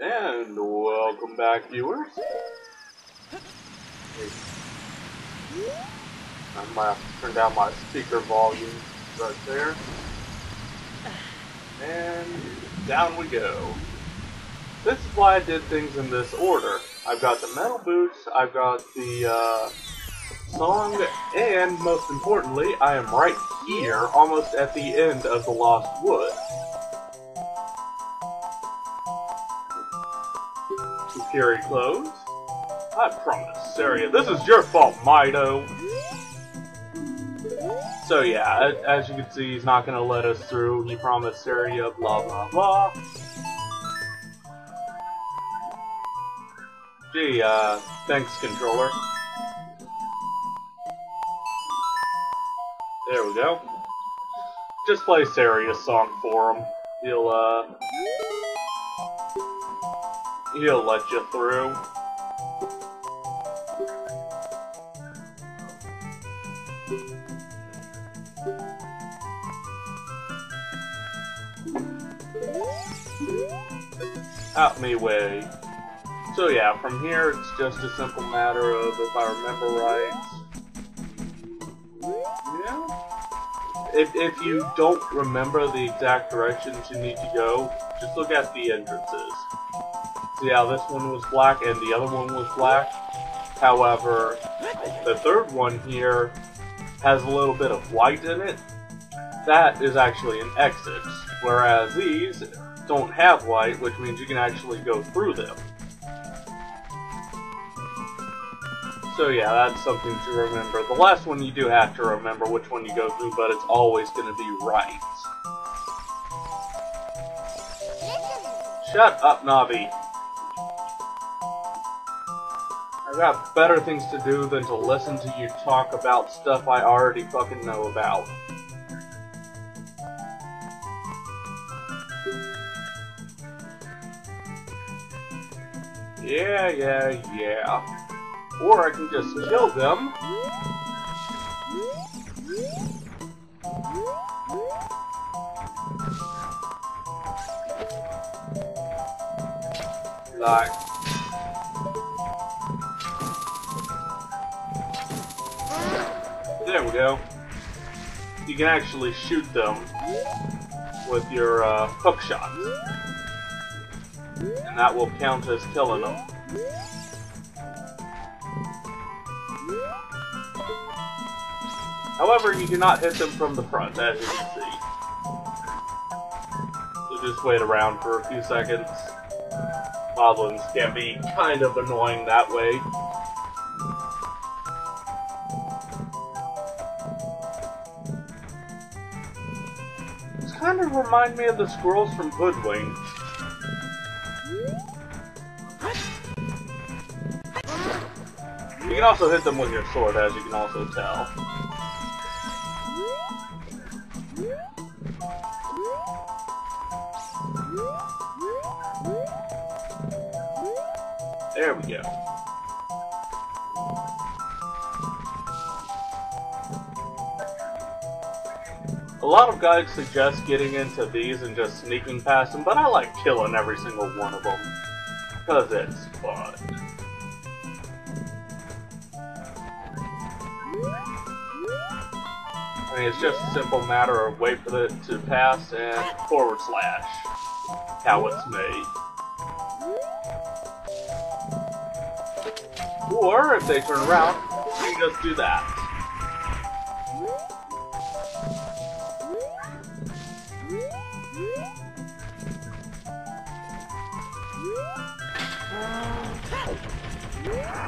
And welcome back, viewers. I might have to turn down my speaker volume right there. And down we go. This is why I did things in this order. I've got the metal boots, I've got the song, and most importantly, I am right here, almost at the end of the Lost Woods. Security closed. I promise, Saria, this is your fault, Meadow. So yeah, as you can see, he's not going to let us through. He promised Saria, blah blah blah. Gee, thanks, controller. There we go. Just play Saria's song for him. He'll let you through. Out me way. So yeah, from here it's just a simple matter of, if I remember right, yeah. If you don't remember the exact directions you need to go, just look at the entrances. See how this one was black and the other one was black? However, the third one here has a little bit of white in it. That is actually an exit, whereas these don't have white, which means you can actually go through them. So yeah, that's something to remember. The last one you do have to remember which one you go through, but it's always going to be right. Shut up, Navi. I've got better things to do than to listen to you talk about stuff I already fucking know about. Yeah. Or I can just kill them. Like. There we go. You can actually shoot them with your hook shot. And that will count as killing them. However, you cannot hit them from the front, as you can see. So just wait around for a few seconds. Moblins can be kind of annoying that way. These kind of remind me of the squirrels from Hoodwink. You can also hit them with your sword, as you can also tell. There we go. A lot of guys suggest getting into these and just sneaking past them, but I like killing every single one of them. Because it's fun. I mean, it's just a simple matter of wait for it to pass and // how it's made. Or, if they turn around, you can just do that.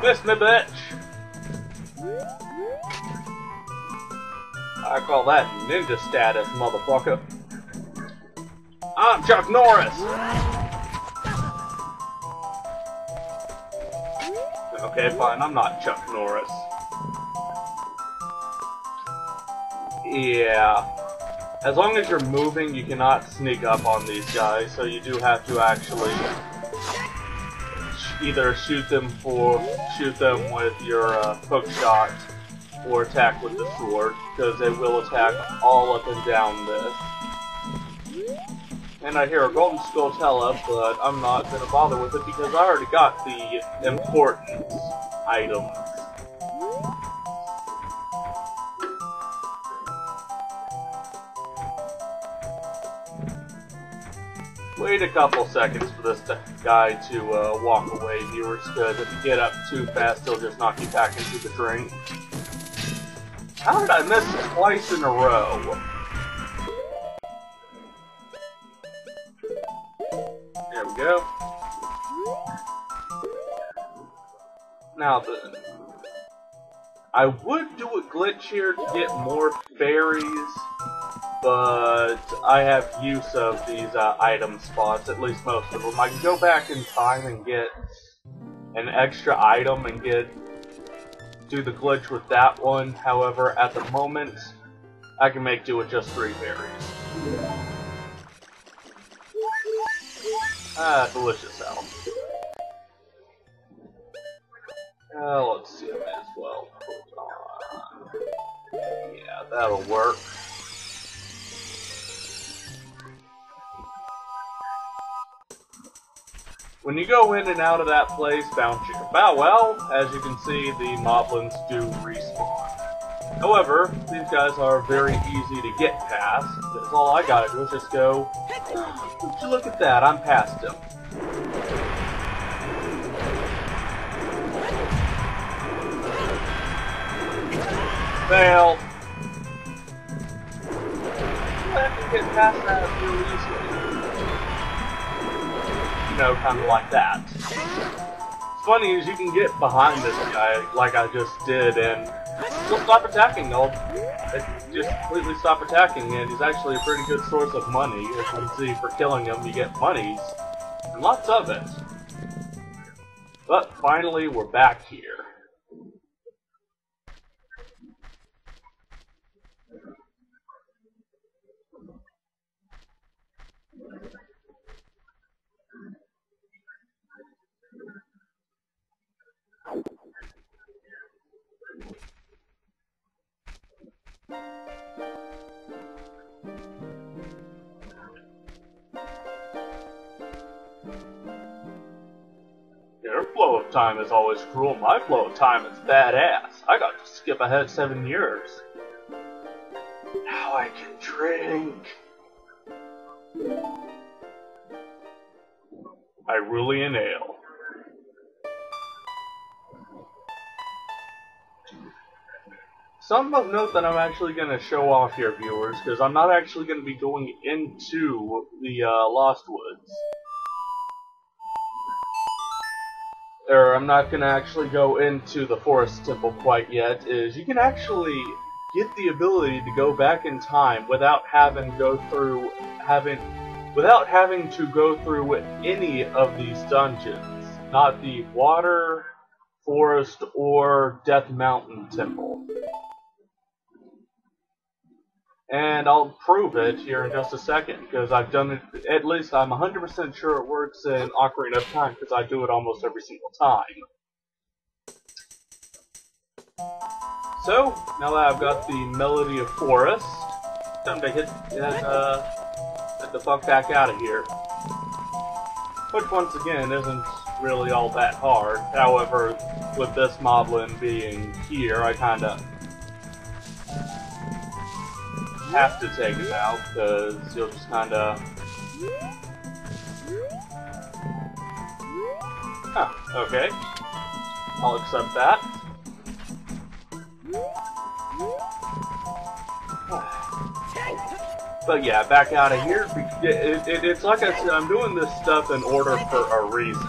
Miss me, bitch! I call that ninja status, motherfucker. I'm Chuck Norris! Okay, fine, I'm not Chuck Norris. Yeah. As long as you're moving, you cannot sneak up on these guys, so you do have to actually either shoot them with your hook shot, or attack with the sword, because they will attack all up and down this. And I hear a golden skull but I'm not gonna bother with it because I already got the important item. Wait a couple seconds for this guy to walk away, viewers, because if you get up too fast, he'll just knock you back into the drink. How did I miss it twice in a row? There we go. Now then, I would do a glitch here to get more fairies, but I have use of these item spots, at least most of them. I can go back in time and get an extra item and do the glitch with that one. However, at the moment, I can make do with just 3 fairies. Delicious health. Let's see, I may as well put on. Yeah, that'll work. When you go in and out of that place, bouncing about, well, as you can see, the moblins do respawn. However, these guys are very easy to get past, because all I gotta do is just go, would you look at that, I'm past him. Fail. I can get past that real easily. You know, kind of like that. What's funny is you can get behind this guy, like I just did, and he'll stop attacking. He'll just completely stop attacking, and he's actually a pretty good source of money. As you can see, for killing him, you get monies, and lots of it. But finally, we're back here. Your flow of time is always cruel. My flow of time is badass. I got to skip ahead 7 years. Now I can drink. Irulian Ale. Some of note that I'm actually going to show off here, viewers, because I'm not actually going to be going into the Lost Woods. Or I'm not going to actually go into the Forest Temple quite yet, is you can actually get the ability to go back in time without having to go through any of these dungeons. Not the Water, Forest, or Death Mountain Temple. And I'll prove it here in just a second, because I've done it, at least I'm 100% sure it works in Ocarina of Time, because I do it almost every single time. So, now that I've got the Melody of Forest, time to get the fuck back out of here. Which, once again, isn't really all that hard. However, with this moblin being here, I kinda have to take him out, because you'll just kinda... Huh, okay. I'll accept that. But yeah, back out of here. It's like I said, I'm doing this stuff in order for a reason.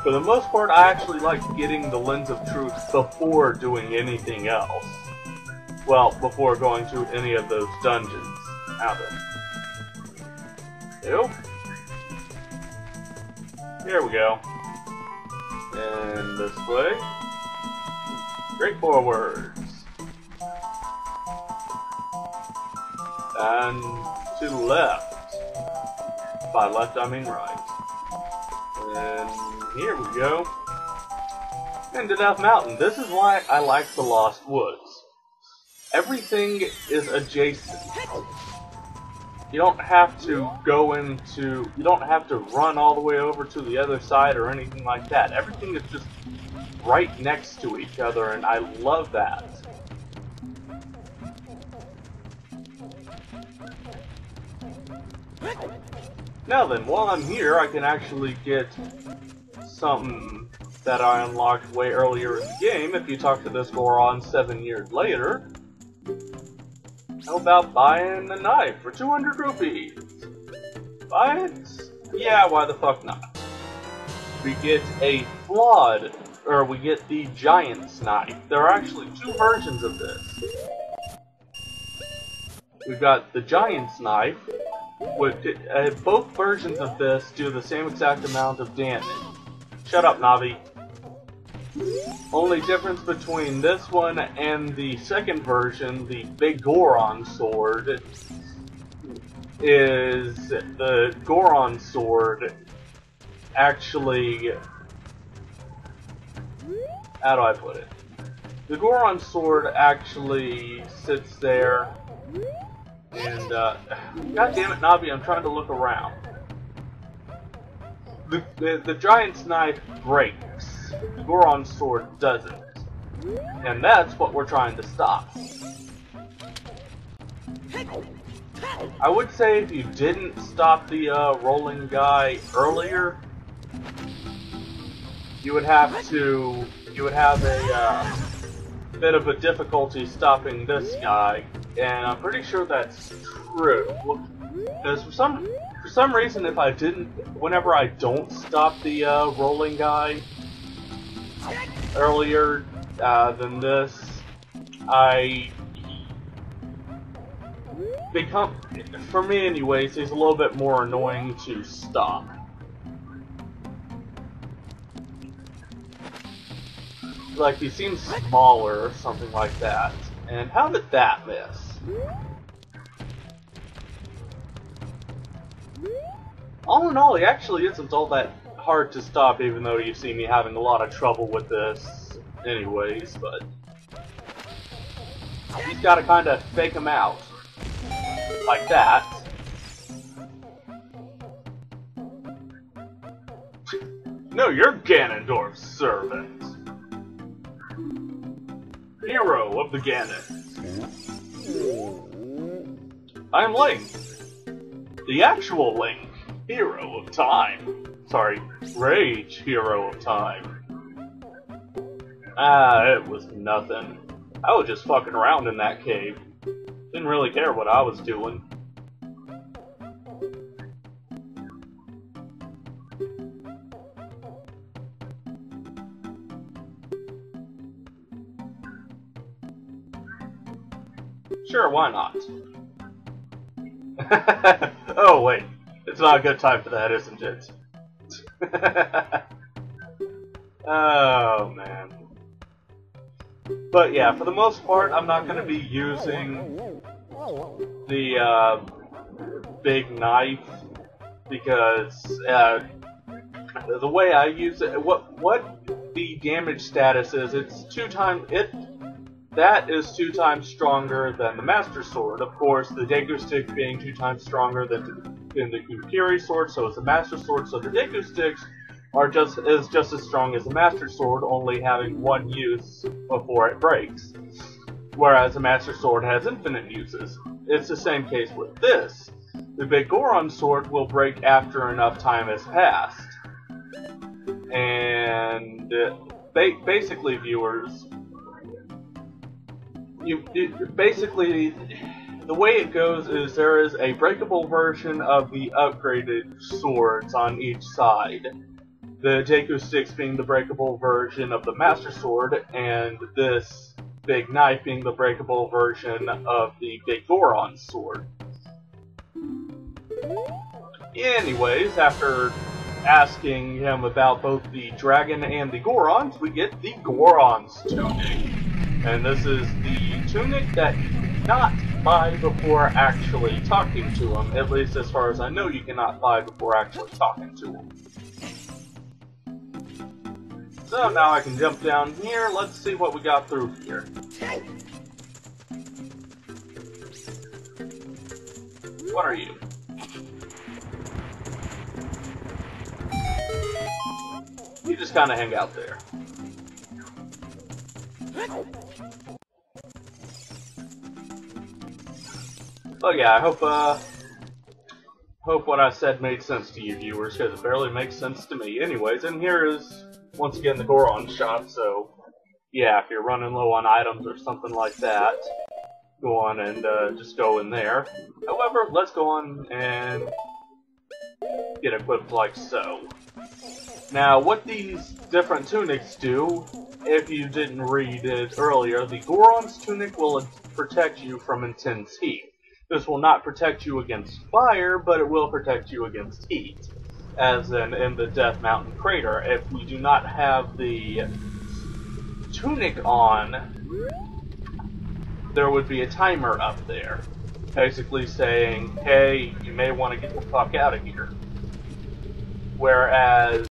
For the most part, I actually like getting the Lens of Truth before doing anything else. Well, before going to any of those dungeons. Now then. Ew. Here we go. And this way. Straight forwards. And to the left. By left, I mean right. And here we go. Into Death Mountain. This is why I like the Lost Woods. Everything is adjacent. You don't have to you don't have to run all the way over to the other side or anything like that. Everything is just right next to each other, and I love that. Now then, while I'm here, I can actually get something that I unlocked way earlier in the game. If you talk to this Goron 7 years later, how about buying a knife for 200 rupees? Buy it? Yeah, why the fuck not? We get we get the Giant's Knife. There are actually two versions of this. We've got the Giant's Knife. Both versions of this do the same exact amount of damage. Shut up, Navi. Only difference between this one and the second version, the Big Goron Sword, is the Goron Sword actually... How do I put it? The Goron Sword actually sits there and, God damn it, Navi, I'm trying to look around. The Giant's Knife breaks. The Goron Sword doesn't. And that's what we're trying to stop. I would say if you didn't stop the rolling guy earlier, you would have a bit of a difficulty stopping this guy, and I'm pretty sure that's true. Because for some reason, whenever I don't stop the rolling guy earlier than this, for me anyways, he's a little bit more annoying to stop. Like, he seems smaller or something like that. And how did that miss? All in all, he actually isn't all that hard to stop, even though you see me having a lot of trouble with this anyways, but... He's gotta kinda fake him out. Like that. No, you're Ganondorf's servant. Hero of the Ganon. I'm Link. The actual Link. Hero of Time. Sorry, Rage Hero of Time. It was nothing. I was just fucking around in that cave. Didn't really care what I was doing. Sure, why not? Oh, wait. It's not a good time for that, isn't it? Oh, man. But yeah, for the most part, I'm not going to be using the big knife because the way I use it, what the damage status is, that is 2 times stronger than the Master Sword. Of course, the Deku Stick being 2 times stronger than the Kukiri Sword, so is the Master Sword. So the Deku Sticks are just as strong as the Master Sword, only having 1 use before it breaks. Whereas the Master Sword has infinite uses. It's the same case with this. The Big Goron Sword will break after enough time has passed. And basically, viewers, basically, the way it goes is there is a breakable version of the upgraded swords on each side. The Deku Sticks being the breakable version of the Master Sword, and this big knife being the breakable version of the Big Goron Sword. Anyways, after asking him about both the dragon and the Gorons, we get the Goron's tunic. And this is the tunic that you cannot buy before actually talking to him. At least as far as I know, you cannot buy before actually talking to him. So now I can jump down here. Let's see what we got through here. What are you? You just kind of hang out there. Oh yeah, I hope what I said made sense to you viewers, because it barely makes sense to me. Anyways, and here is, once again, the Goron Shop, so yeah, if you're running low on items or something like that, go on and just go in there. However, let's go on and get equipped like so. Now, what these different tunics do, if you didn't read it earlier, the Goron's tunic will protect you from intense heat. This will not protect you against fire, but it will protect you against heat. As in the Death Mountain crater, if we do not have the tunic on, there would be a timer up there, basically saying, hey, you may want to get the fuck out of here. Whereas